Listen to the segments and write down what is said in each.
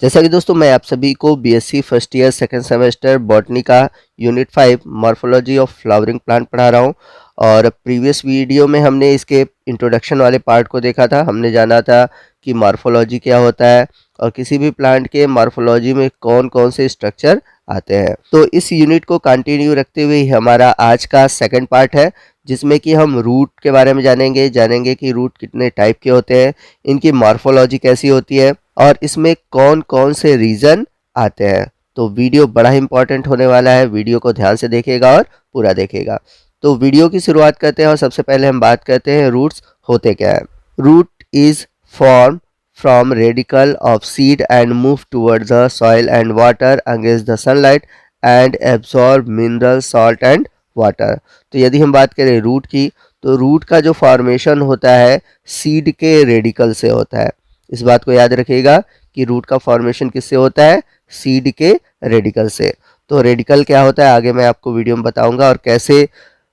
जैसा कि दोस्तों मैं आप सभी को BSc first year second semester botany का unit 5 morphology of flowering plant पढ़ा रहा हूं। और प्रीवियस वीडियो में हमने इसके इंट्रोडक्शन वाले पार्ट को देखा था। हमने जाना था कि मॉर्फोलॉजी क्या होता है और किसी भी प्लांट के मॉर्फोलॉजी में कौन कौन से स्ट्रक्चर आते हैं। तो इस यूनिट को कंटिन्यू रखते हुए हमारा आज का सेकंड पार्ट है, जिसमें कि हम रूट के बारे में जानेंगे कि रूट कितने टाइप के होते हैं, इनकी मॉर्फोलॉजी कैसी होती है और इसमें कौन कौन से रीजन आते हैं। तो वीडियो बड़ा इंपॉर्टेंट होने वाला है, वीडियो को ध्यान से देखेगा और पूरा देखेगा। तो वीडियो की शुरुआत करते हैं और सबसे पहले हम बात करते हैं रूट्स होते क्या है। Root is form from radical of seed and move towards the soil and water against the sunlight and absorb mineral salt and water। तो यदि हम बात करें रूट की, तो रूट का जो फॉर्मेशन होता है सीड के रेडिकल से होता है। इस बात को याद रखिएगा कि रूट का फॉर्मेशन किससे होता है, सीड के रेडिकल से। तो रेडिकल क्या होता है आगे मैं आपको वीडियो में बताऊंगा, और कैसे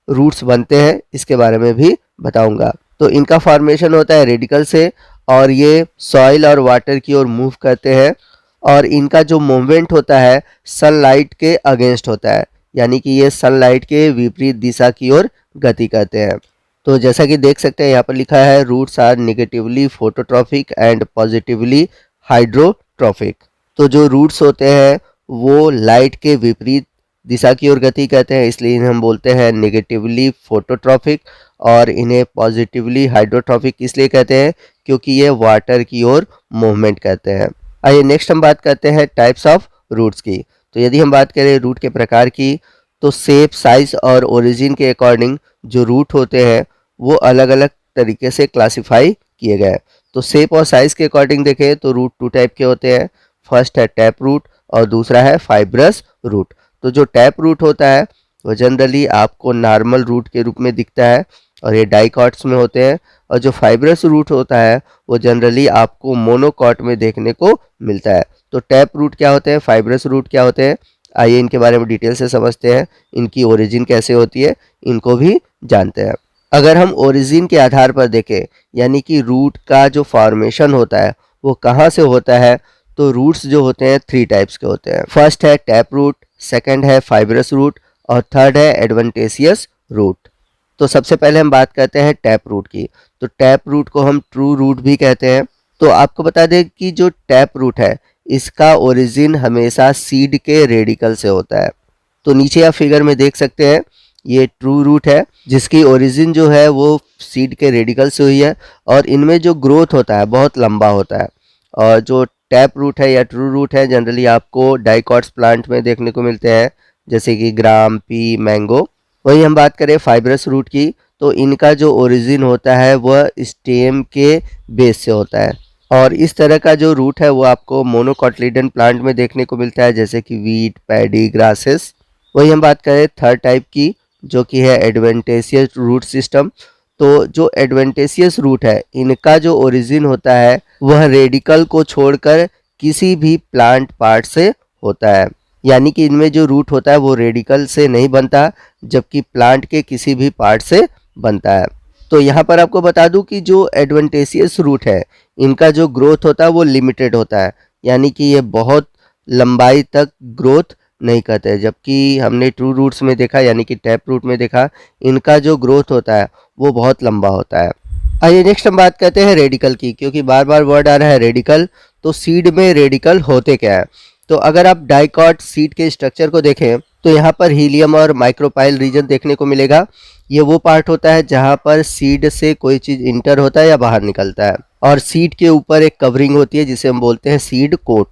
रूट्स बनते हैं इसके बारे में भी बताऊंगा। तो इनका फॉर्मेशन होता है रेडिकल से और ये सॉइल और वाटर की ओर मूव करते हैं, और इनका जो मूवमेंट होता है सनलाइट के अगेंस्ट होता है, यानी कि ये सनलाइट के विपरीत दिशा की ओर गति करते हैं। तो जैसा कि देख सकते हैं यहाँ पर लिखा है roots are negatively phototrophic and positively hydrotrophic. तो जो रूट्स होते हैं वो लाइट के विपरीत दिशा की ओर गति करते हैं, इसलिए इन्हें हम बोलते हैं नेगेटिवली फोटोट्रॉफिक, और इन्हें पॉजिटिवली हाइड्रोट्रॉफिक इसलिए कहते हैं क्योंकि ये वाटर की ओर मूवमेंट करते हैं। आइए नेक्स्ट हम बात करते हैं टाइप्स ऑफ रूट्स की। तो यदि हम बात करें रूट के प्रकार की, तो शेप, साइज और ओरिजिन के अकॉर्डिंग जो रूट होते हैं वो अलग अलग तरीके से क्लासिफाई किए गए। तो शेप और साइज के अकॉर्डिंग देखें तो रूट टू टाइप के होते हैं। फर्स्ट है टैप रूट और दूसरा है फाइब्रस रूट। तो जो टैप रूट होता है वो जनरली आपको नॉर्मल रूट के रूप में दिखता है और ये डाइकॉट्स में होते हैं, और जो फाइब्रस रूट होता है वो जनरली आपको मोनोकॉट में देखने को मिलता है। तो टैप रूट क्या होते हैं, फाइब्रस रूट क्या होते हैं, आइए इनके बारे में डिटेल से समझते हैं। इनकी ओरिजिन कैसे होती है इनको भी जानते हैं। अगर हम ओरिजिन के आधार पर देखें, यानी कि रूट का जो फॉर्मेशन होता है वो कहाँ से होता है, तो रूट्स जो होते हैं 3 टाइप्स के होते हैं। फर्स्ट है टैप रूट, सेकंड है फाइब्रस रूट और थर्ड है एडवेंटेशियस रूट। तो सबसे पहले हम बात करते हैं टैप रूट की। तो टैप रूट को हम ट्रू रूट भी कहते हैं। तो आपको बता दें कि जो टैप रूट है इसका ओरिजिन हमेशा सीड के रेडिकल से होता है। तो नीचे आप फिगर में देख सकते हैं ये ट्रू रूट है जिसकी ओरिजिन जो है वो सीड के रेडिकल से हुई है, और इनमें जो ग्रोथ होता है बहुत लंबा होता है। और जो टैप रूट है या ट्रू रूट है जनरली आपको डाइकॉट्स प्लांट में देखने को मिलते हैं, जैसे कि ग्राम, पी, मैंगो। वही हम बात करें फाइब्रस रूट की, तो इनका जो ओरिजिन होता है वह स्टेम के बेस से होता है, और इस तरह का जो रूट है वो आपको मोनोकॉटिलिडन प्लांट में देखने को मिलता है, जैसे कि वीट, पैडी, ग्रासेस। वही हम बात करें थर्ड टाइप की, जो कि है एडवेंटेशियस रूट सिस्टम। तो जो एडवेंटेशियस रूट है इनका जो ओरिजिन होता है वह रेडिकल को छोड़कर किसी भी प्लांट पार्ट से होता है, यानी कि इनमें जो रूट होता है वो रेडिकल से नहीं बनता, जबकि प्लांट के किसी भी पार्ट से बनता है। तो यहाँ पर आपको बता दूं कि जो एडवेंटेशियस रूट है इनका जो ग्रोथ होता है वो लिमिटेड होता है, यानी कि ये बहुत लंबाई तक ग्रोथ नहीं करते, जबकि हमने ट्रू रूट्स में देखा यानी कि टैप रूट में देखा इनका जो ग्रोथ होता है वो बहुत लंबा होता है। आइए नेक्स्ट हम बात करते हैं रेडिकल की, क्योंकि बार बार वर्ड आ रहा है रेडिकल। तो सीड में रेडिकल होते क्या है, तो अगर आप डाइकॉट सीड के स्ट्रक्चर को देखें तो यहाँ पर हीलियम और माइक्रोपाइल रीजन देखने को मिलेगा। ये वो पार्ट होता है जहाँ पर सीड से कोई चीज़ इंटर होता है या बाहर निकलता है, और सीड के ऊपर एक कवरिंग होती है जिसे हम बोलते हैं सीड कोट।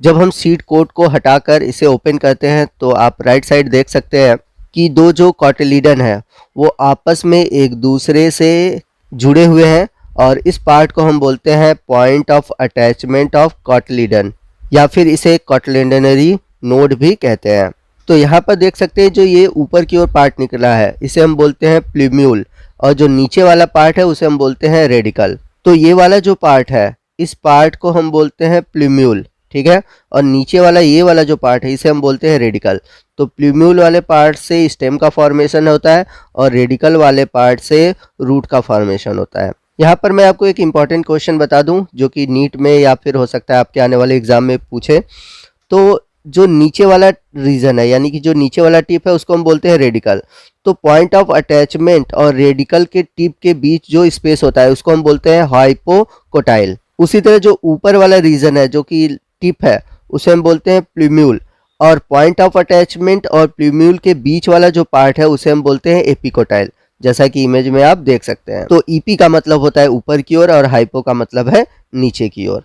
जब हम सीड कोट को हटाकर इसे ओपन करते हैं तो आप राइट साइड देख सकते हैं कि दो जो कॉटिलिडन है वो आपस में एक दूसरे से जुड़े हुए हैं, और इस पार्ट को हम बोलते हैं point of attachment of cotyledon, या फिर इसे कॉटिलिडनरी नोड भी कहते हैं। तो यहाँ पर देख सकते हैं जो ये ऊपर की ओर पार्ट निकला है इसे हम बोलते हैं प्लूम्यूल, और जो नीचे वाला पार्ट है उसे हम बोलते हैं रेडिकल। तो ये वाला जो पार्ट है इस पार्ट को हम बोलते हैं प्लूम्यूल, ठीक है, और नीचे वाला ये वाला जो पार्ट है इसे हम बोलते हैं रेडिकल। तो प्लूम्यूल वाले पार्ट से स्टेम का फॉर्मेशन होता है और रेडिकल वाले पार्ट से रूट का फॉर्मेशन होता है। यहाँ पर मैं आपको एक इम्पॉर्टेंट क्वेश्चन बता दूं जो कि नीट में या फिर हो सकता है आपके आने वाले एग्जाम में पूछे। तो जो नीचे वाला रीजन है यानी कि जो नीचे वाला टिप है उसको हम बोलते हैं रेडिकल। तो पॉइंट ऑफ अटैचमेंट और रेडिकल के टिप के बीच जो स्पेस होता है उसको हम बोलते हैं हाइपोकोटाइल। उसी तरह जो ऊपर वाला रीजन है जो कि टिप है उसे हम बोलते हैं प्लूम्यूल, और पॉइंट ऑफ अटैचमेंट और प्लूम्यूल के बीच वाला जो पार्ट है उसे हम बोलते हैं एपिकोटाइल, जैसा कि इमेज में आप देख सकते हैं। तो ईपी का मतलब होता है ऊपर की ओर और हाइपो का मतलब है नीचे की ओर।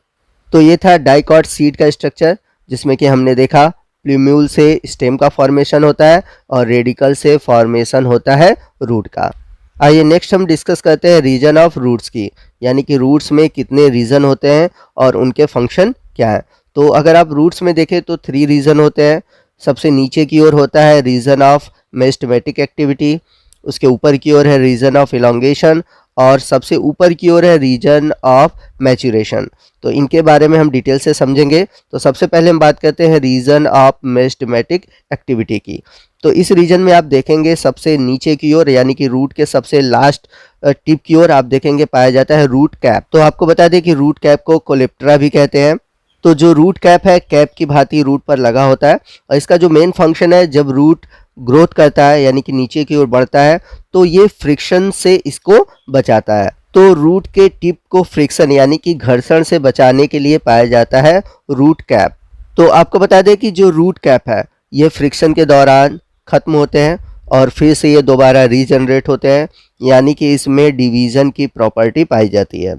तो ये था डाइकॉट सीड का स्ट्रक्चर, जिसमें कि हमने देखा प्लूम्यूल से स्टेम का फॉर्मेशन होता है और रेडिकल से फॉर्मेशन होता है रूट का। आइए नेक्स्ट हम डिस्कस करते हैं रीजन ऑफ रूट्स की, यानी कि रूट्स में कितने रीजन होते हैं और उनके फंक्शन क्या है। तो अगर आप रूट्स में देखें तो 3 रीजन होते हैं। सबसे नीचे की ओर होता है रीजन ऑफ मेरिस्टेमेटिक एक्टिविटी, उसके ऊपर की ओर है रीजन ऑफ इलॉन्गेशन और सबसे ऊपर की ओर है रीजन ऑफ मैच्योरेशन। तो इनके बारे में हम डिटेल से समझेंगे। तो सबसे पहले हम बात करते हैं रीजन ऑफ मेरिस्टेमेटिक एक्टिविटी की। तो इस रीजन में आप देखेंगे सबसे नीचे की ओर यानी कि रूट के सबसे लास्ट टिप की ओर आप देखेंगे पाया जाता है रूट कैप। तो आपको बता दें कि रूट कैप को कोलेप्टरा भी कहते हैं। तो जो रूट कैप है कैप की भांति रूट पर लगा होता है और इसका जो मेन फंक्शन है, जब रूट ग्रोथ करता है यानी कि नीचे की ओर बढ़ता है तो ये फ्रिक्शन से इसको बचाता है। तो रूट के टिप को फ्रिक्शन यानी कि घर्षण से बचाने के लिए पाया जाता है रूट कैप। तो आपको बता दें कि जो रूट कैप है ये फ्रिक्शन के दौरान खत्म होते हैं और फिर से ये दोबारा रीजनरेट होते हैं, यानी कि इसमें डिवीजन की प्रॉपर्टी पाई जाती है।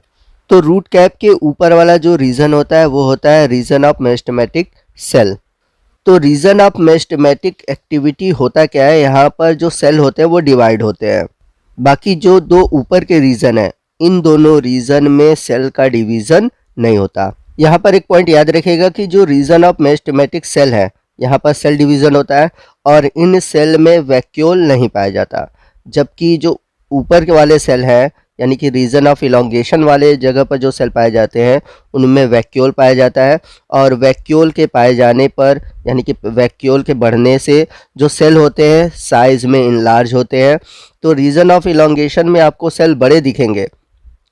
तो रूट कैप के ऊपर वाला जो रीजन होता है वो होता है रीजन ऑफ मेरिस्टेमेटिक सेल। तो रीजन ऑफ मेरिस्टेमेटिक एक्टिविटी होता क्या है, यहाँ पर जो सेल होते हैं वो डिवाइड होते हैं। बाकी जो 2 ऊपर के रीजन है इन दोनों रीजन में सेल का डिवीजन नहीं होता। यहाँ पर एक पॉइंट याद रखिएगा कि जो रीजन ऑफ मेरिस्टेमेटिक सेल है यहाँ पर सेल डिवीजन होता है और इन सेल में वैक्यूल नहीं पाया जाता, जबकि जो ऊपर के वाले सेल हैं यानी कि रीजन ऑफ इलॉन्गेशन वाले जगह पर जो सेल पाए जाते हैं उनमें वैक्यूल पाया जाता है। और वैक्यूल के पाए जाने पर यानी कि वैक्यूल के बढ़ने से जो सेल होते हैं साइज में इनलार्ज होते हैं। तो रीजन ऑफ इलॉन्गेशन में आपको सेल बड़े दिखेंगे।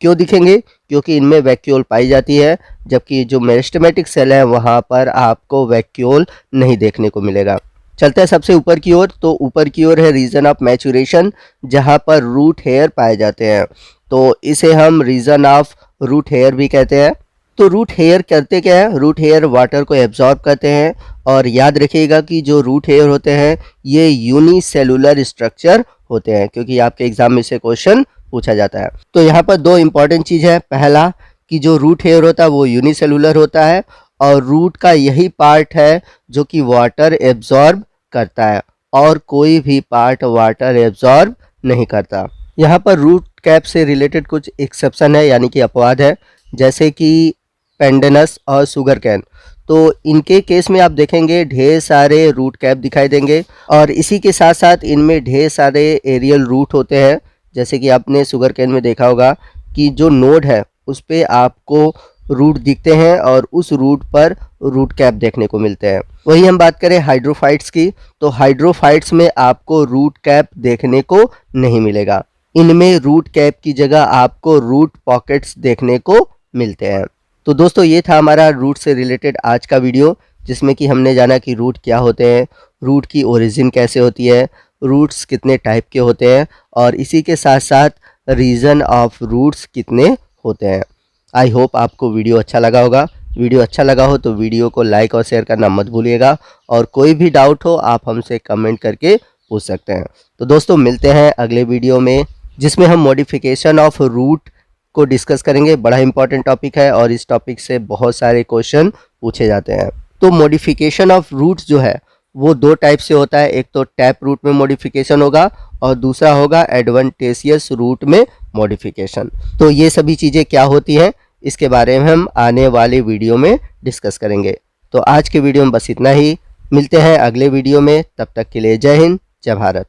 क्यों दिखेंगे? क्योंकि इनमें वैक्यूल पाई जाती है, जबकि जो मेरिस्टेमेटिक सेल है वहाँ पर आपको वैक्यूल नहीं देखने को मिलेगा। चलते हैं सबसे ऊपर की ओर। तो ऊपर की ओर है रीजन ऑफ मैच्योरेशन, जहाँ पर रूट हेयर पाए जाते हैं। तो इसे हम रीजन ऑफ रूट हेयर भी कहते हैं। तो रूट हेयर करते क्या है, रूट हेयर वाटर को एब्जॉर्ब करते हैं। और याद रखिएगा कि जो रूट हेयर होते हैं ये यूनिसेलुलर स्ट्रक्चर होते हैं, क्योंकि आपके एग्जाम में से क्वेश्चन पूछा जाता है। तो यहाँ पर 2 इंपॉर्टेंट चीज़ है। पहला कि जो रूट हेयर होता है वो यूनिसेलुलर होता है और रूट का यही पार्ट है जो कि वाटर एब्जॉर्ब करता है और कोई भी पार्ट वाटर एब्जॉर्ब नहीं करता। यहाँ पर रूट कैप से रिलेटेड कुछ एक्सेप्शन है यानी कि अपवाद है, जैसे कि पेंडेनस और शुगर कैन। तो इनके केस में आप देखेंगे ढेर सारे रूट कैप दिखाई देंगे और इसी के साथ साथ इनमें ढेर सारे एरियल रूट होते हैं। जैसे कि आपने शुगर कैन में देखा होगा कि जो नोड है उस पे आपको रूट दिखते हैं और उस रूट पर रूट कैप देखने को मिलते हैं। वही हम बात करें हाइड्रोफाइट्स की, तो हाइड्रोफाइट्स में आपको रूट कैप देखने को नहीं मिलेगा। इनमें रूट कैप की जगह आपको रूट पॉकेट्स देखने को मिलते हैं। तो दोस्तों ये था हमारा रूट से रिलेटेड आज का वीडियो, जिसमें कि हमने जाना कि रूट क्या होते हैं, रूट की ओरिजिन कैसे होती है, रूट्स कितने टाइप के होते हैं और इसी के साथ साथ रीजन ऑफ रूट्स कितने होते हैं। आई होप आपको वीडियो अच्छा लगा होगा। वीडियो अच्छा लगा हो तो वीडियो को लाइक और शेयर करना मत भूलिएगा और कोई भी डाउट हो आप हमसे कमेंट करके पूछ सकते हैं। तो दोस्तों मिलते हैं अगले वीडियो में, जिसमें हम मॉडिफिकेशन ऑफ रूट को डिस्कस करेंगे। बड़ा इंपॉर्टेंट टॉपिक है और इस टॉपिक से बहुत सारे क्वेश्चन पूछे जाते हैं। तो मॉडिफिकेशन ऑफ रूट्स जो है वो 2 टाइप से होता है। एक तो टैप रूट में मॉडिफिकेशन होगा और दूसरा होगा एडवेंटेशियस रूट में मॉडिफिकेशन। तो ये सभी चीज़ें क्या होती हैं इसके बारे में हम आने वाले वीडियो में डिस्कस करेंगे। तो आज के वीडियो में बस इतना ही। मिलते हैं अगले वीडियो में, तब तक के लिए जय हिंद, जय भारत।